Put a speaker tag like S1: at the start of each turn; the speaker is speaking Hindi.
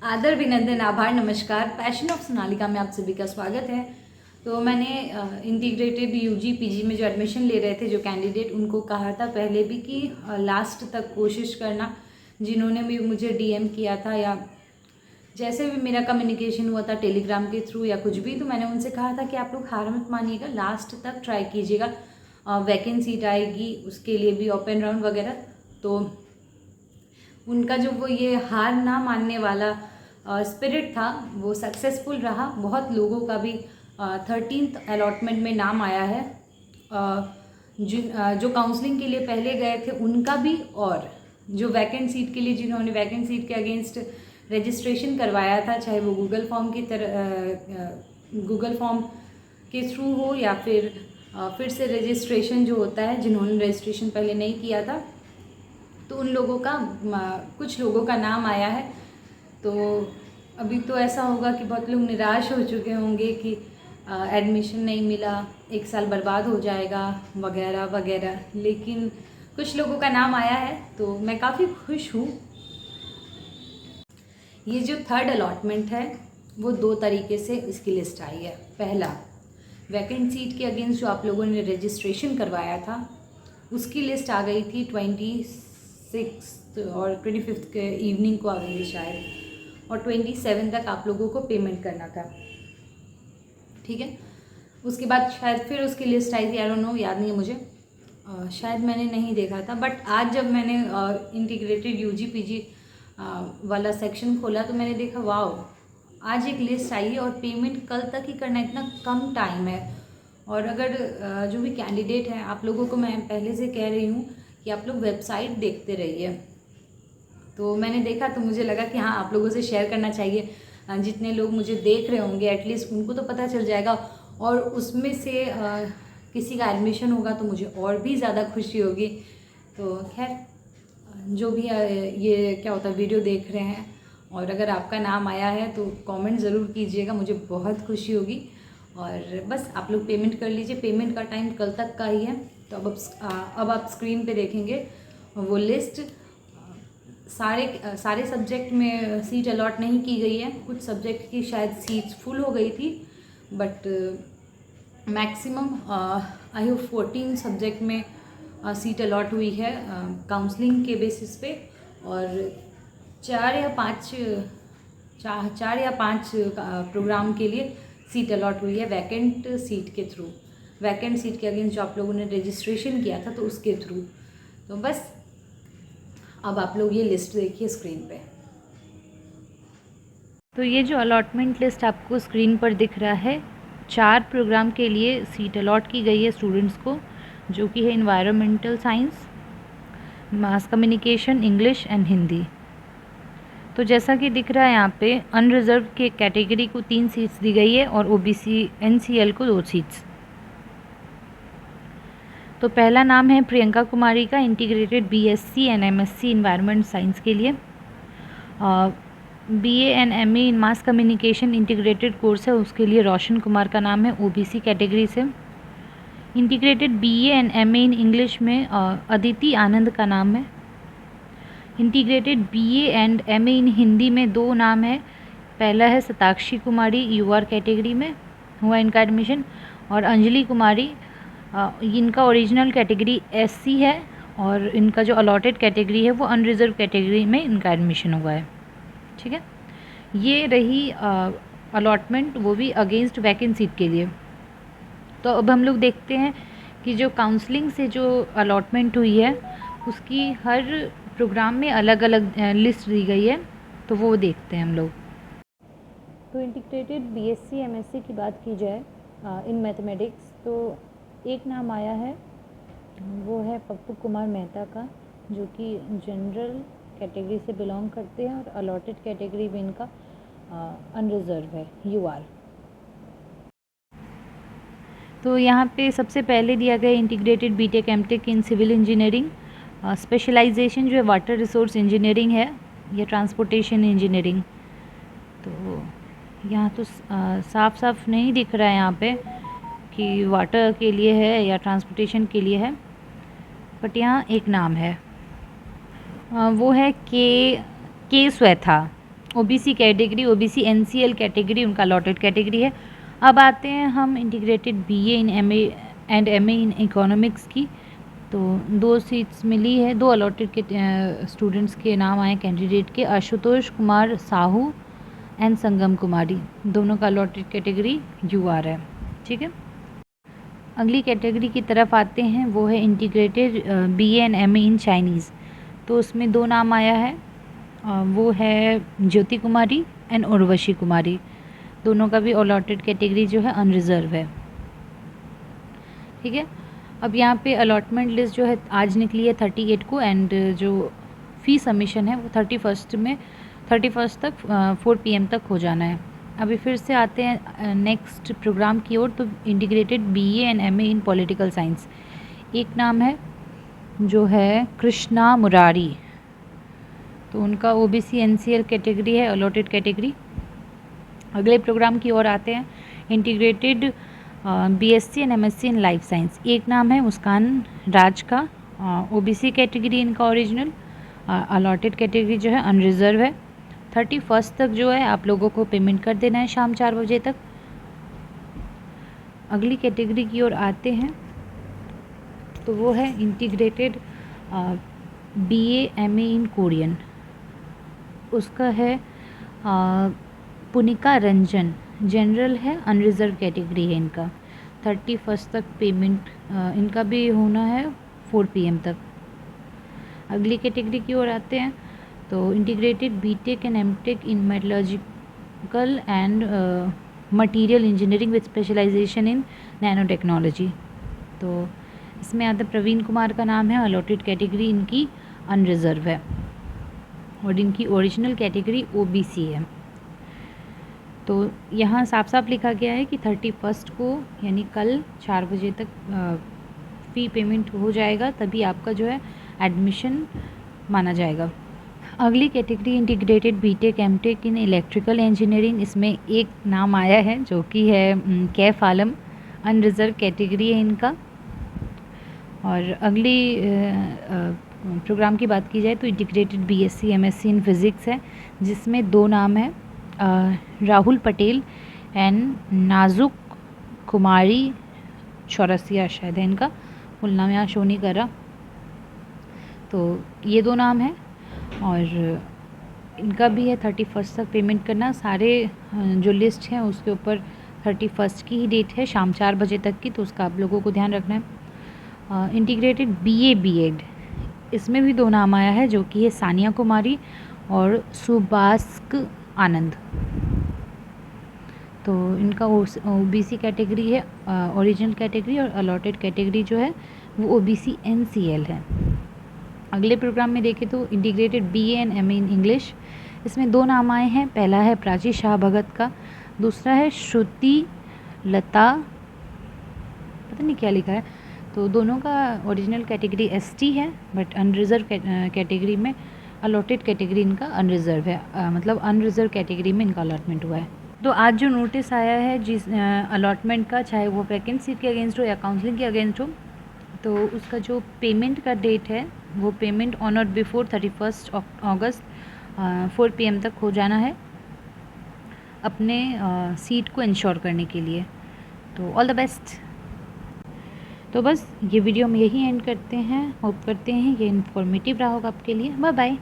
S1: आदर अभिनंदन आभार नमस्कार। पैशन ऑफ सोनालिका में आप सभी का स्वागत है। तो मैंने इंटीग्रेटेड यूजी पीजी में जो एडमिशन ले रहे थे जो कैंडिडेट, उनको कहा था पहले भी कि लास्ट तक कोशिश करना। जिन्होंने भी मुझे डीएम किया था या जैसे भी मेरा कम्युनिकेशन हुआ था टेलीग्राम के थ्रू या कुछ भी, तो मैंने उनसे कहा था कि आप लोग हार मत मानिएगा, लास्ट तक ट्राई कीजिएगा। वैकेंसी सीट आएगी, उसके लिए भी ओपन राउंड वगैरह। तो उनका जो वो ये हार ना मानने वाला स्पिरिट था वो सक्सेसफुल रहा। बहुत लोगों का भी 13th अलॉटमेंट में नाम आया है। जो काउंसलिंग के लिए पहले गए थे उनका भी, और जो वैकेंट सीट के लिए जिन्होंने वैकेंट सीट के अगेंस्ट रजिस्ट्रेशन करवाया था, चाहे वो गूगल फॉर्म की तरह गूगल फॉर्म के थ्रू हो या फिर से रजिस्ट्रेशन जो होता है, जिन्होंने रजिस्ट्रेशन पहले नहीं किया था, तो उन लोगों का कुछ लोगों का नाम आया है। तो अभी तो ऐसा होगा कि बहुत लोग निराश हो चुके होंगे कि एडमिशन नहीं मिला, एक साल बर्बाद हो जाएगा वगैरह वगैरह, लेकिन कुछ लोगों का नाम आया है तो मैं काफ़ी खुश हूँ। ये जो 3rd अलॉटमेंट है वो 2 तरीके से इसकी लिस्ट आई है। पहला, वैकेंट सीट के अगेंस्ट जो आप लोगों ने रजिस्ट्रेशन करवाया था उसकी लिस्ट आ गई थी 26 और 25 के इवनिंग को आ गई थी शायद, और 27 तक आप लोगों को पेमेंट करना था। ठीक है, उसके बाद शायद फिर उसकी लिस्ट आई थी, आई डोंट नो, याद नहीं है मुझे, शायद मैंने नहीं देखा था। बट आज जब मैंने इंटीग्रेटेड यूजी पीजी वाला सेक्शन खोला तो मैंने देखा वाओ, आज एक लिस्ट आई है और पेमेंट कल तक ही करना, इतना कम टाइम है। और अगर जो भी कैंडिडेट हैं, आप लोगों को मैं पहले से कह रही हूँ कि आप लोग वेबसाइट देखते रहिए। तो मैंने देखा तो मुझे लगा कि हाँ, आप लोगों से शेयर करना चाहिए। जितने लोग मुझे देख रहे होंगे एटलीस्ट उनको तो पता चल जाएगा, और उसमें से किसी का एडमिशन होगा तो मुझे और भी ज़्यादा खुशी होगी। तो खैर, जो भी ये क्या होता है वीडियो देख रहे हैं और अगर आपका नाम आया है तो कमेंट ज़रूर कीजिएगा, मुझे बहुत खुशी होगी। और बस आप लोग पेमेंट कर लीजिए, पेमेंट का टाइम कल तक का ही है। तो अब आप स्क्रीन पे देखेंगे वो लिस्ट। सारे सब्जेक्ट में सीट अलॉट नहीं की गई है, कुछ सब्जेक्ट की शायद सीट्स फुल हो गई थी, but maximum I hope 14 subject में सीट अलॉट हुई है काउंसलिंग के बेसिस पे, और 4 या 5 प्रोग्राम के लिए सीट अलॉट हुई है वैकेंट सीट के थ्रू, वैकेंट सीट के अगेंस्ट जो आप लोगों ने रजिस्ट्रेशन किया था तो उसके थ्रू। तो बस अब आप लोग ये लिस्ट देखिए स्क्रीन पे।
S2: तो ये जो अलॉटमेंट लिस्ट आपको स्क्रीन पर दिख रहा है, 4 प्रोग्राम के लिए सीट अलॉट की गई है स्टूडेंट्स को, जो कि है environmental science, mass communication, English and Hindi. तो जैसा कि दिख रहा है यहाँ पे, अनरिजर्व के कैटेगरी को 3 सीट्स दी गई है और ओबीसी एनसीएल को 2 सीट्स। तो पहला नाम है प्रियंका कुमारी का, integrated BSc and MSc environment science के लिए। BA and MA in mass communication integrated course है, उसके लिए रोशन कुमार का नाम है, ओबीसी कैटेगरी से। Integrated BA and MA in English में अदिति आनंद का नाम है। इंटीग्रेटेड बीए एंड एमए इन हिंदी में 2 नाम है। पहला है सताक्षी कुमारी, यूआर कैटेगरी में हुआ इनका एडमिशन, और अंजलि कुमारी, इनका ओरिजिनल कैटेगरी एससी है और इनका जो अलॉटेड कैटेगरी है वो अनरिजर्व कैटेगरी में इनका एडमिशन हुआ है। ठीक है, ये रही अलॉटमेंट, वो भी अगेंस्ट वैकेंट सीट के लिए। तो अब हम लोग देखते हैं कि जो काउंसलिंग से जो अलॉटमेंट हुई है उसकी हर प्रोग्राम में अलग अलग लिस्ट दी गई है, तो वो देखते हैं हम लोग। तो इंटीग्रेटेड बीएससी एमएससी की बात की जाए इन मैथमेटिक्स, तो एक नाम आया है, वो है पप्पू कुमार मेहता का, जो कि जनरल कैटेगरी से बिलोंग करते हैं और अलॉटेड कैटेगरी में इनका अनरिजर्व है, यूआर। तो यहाँ पे सबसे पहले दिया गया integrated BTech MTech in civil engineering, specialisation जो है वाटर रिसोर्स इंजीनियरिंग है या ट्रांसपोर्टेशन इंजीनियरिंग। तो यहाँ तो साफ साफ नहीं दिख रहा है यहाँ पे कि वाटर के लिए है या ट्रांसपोर्टेशन के लिए है, बट यहाँ एक नाम है, वो है के Swetha, OBC category, OBC NCL category उनका अलॉटेड कैटेगरी है। अब आते हैं हम integrated BA in MA and MA in economics की। तो 2 सीट्स मिली है, 2 अलॉटेड के स्टूडेंट्स के नाम आए कैंडिडेट के, आशुतोष कुमार साहू एंड संगम कुमारी, दोनों का अलॉटेड कैटेगरी यूआर है। ठीक है, अगली कैटेगरी की तरफ आते हैं, वो है integrated BA and MA in Chinese. तो उसमें 2 नाम आया है, वो है ज्योति कुमारी एंड उर्वशी कुमारी, दोनों का भी अलॉटेड कैटेगरी जो है अनरिजर्व है। ठीक है, अब यहाँ पे अलॉटमेंट लिस्ट जो है आज निकली है 38 को, एंड जो फ़ी सबमिशन है वो 31 तक 4 PM तक हो जाना है। अभी फिर से आते हैं नेक्स्ट प्रोग्राम की ओर। तो integrated BA and MA in political science, एक नाम है जो है कृष्णा मुरारी, तो उनका ओबीसी एनसीएल कैटेगरी है, अलॉटेड कैटेगरी। अगले प्रोग्राम की ओर आते हैं, integrated BSc and MSc in life science, एक नाम है मुस्कान राज का, ओबीसी कैटेगरी इनका ओरिजिनल, अलॉटेड कैटेगरी जो है अनरिजर्व है। 31 तक जो है आप लोगों को पेमेंट कर देना है शाम 4 बजे तक। अगली कैटेगरी की ओर आते हैं, तो वो है इंटीग्रेटेड बीए एमए इन कोरियन, उसका है पुनिका रंजन, जनरल है, अनरिजर्व कैटेगरी है इनका। 31 तक पेमेंट इनका भी होना है 4 PM तक। अगली कैटेगरी की ओर आते हैं, तो integrated BTech and MTech in metallurgical and material engineering with specialisation in nano technology, तो इसमें आता प्रवीण कुमार का नाम है, अलॉटेड कैटेगरी इनकी अनरिजर्व है और इनकी ओरिजिनल कैटेगरी ओबीसी है। तो यहाँ साफ साफ लिखा गया है कि 31 को यानी कल 4 बजे तक फ़ी पेमेंट हो जाएगा, तभी आपका जो है एडमिशन माना जाएगा। अगली category integrated BTech MTech in electrical engineering, इसमें एक नाम आया है जो कि है कैफ आलम, अनरिजर्व कैटेगरी है इनका। और अगली प्रोग्राम की बात की जाए तो integrated BSc MSc in physics है, जिसमें 2 नाम है, राहुल पटेल एंड नाजुक कुमारी चौरसिया, शायद है इनका फुल नाम, यहाँ शो नहीं कर रहा। तो ये 2 नाम हैं और इनका भी है 31 तक पेमेंट करना। सारे जो लिस्ट है उसके ऊपर 31 की ही डेट है शाम 4 बजे तक की, तो उसका आप लोगों को ध्यान रखना है। इंटीग्रेटेड बीए बीएड, इसमें भी 2 नाम आया है जो कि है सानिया कुमारी और सुबास्क आनंद, तो इनका ओबीसी कैटेगरी है ओरिजिनल कैटेगरी, और अलॉटेड कैटेगरी जो है वो ओबीसी एनसीएल है। अगले प्रोग्राम में देखें तो integrated BA and MA in English, इसमें 2 नाम आए हैं, पहला है प्राची शाह भगत का, दूसरा है श्रुति लता, पता नहीं क्या लिखा है। तो दोनों का ओरिजिनल कैटेगरी एसटी है, बट अनरिजर्व कैटेगरी में अलॉटेड कैटेगरी इनका अनरिजर्व है, मतलब अनरिजर्व कैटेगरी में इनका अलॉटमेंट हुआ है। तो आज जो नोटिस आया है जिस अलॉटमेंट का, चाहे वो वैकेंसी के अगेंस्ट हो या काउंसलिंग के अगेंस्ट हो, तो उसका जो पेमेंट का डेट है वो पेमेंट ऑन और बिफोर 31 अगस्त 4 PM तक हो जाना है अपने सीट को इंश्योर करने के लिए। तो ऑल द बेस्ट। तो बस ये वीडियो हम यही एंड करते हैं, होप करते हैं ये इन्फॉर्मेटिव रहा होगा आपके लिए। Bye bye.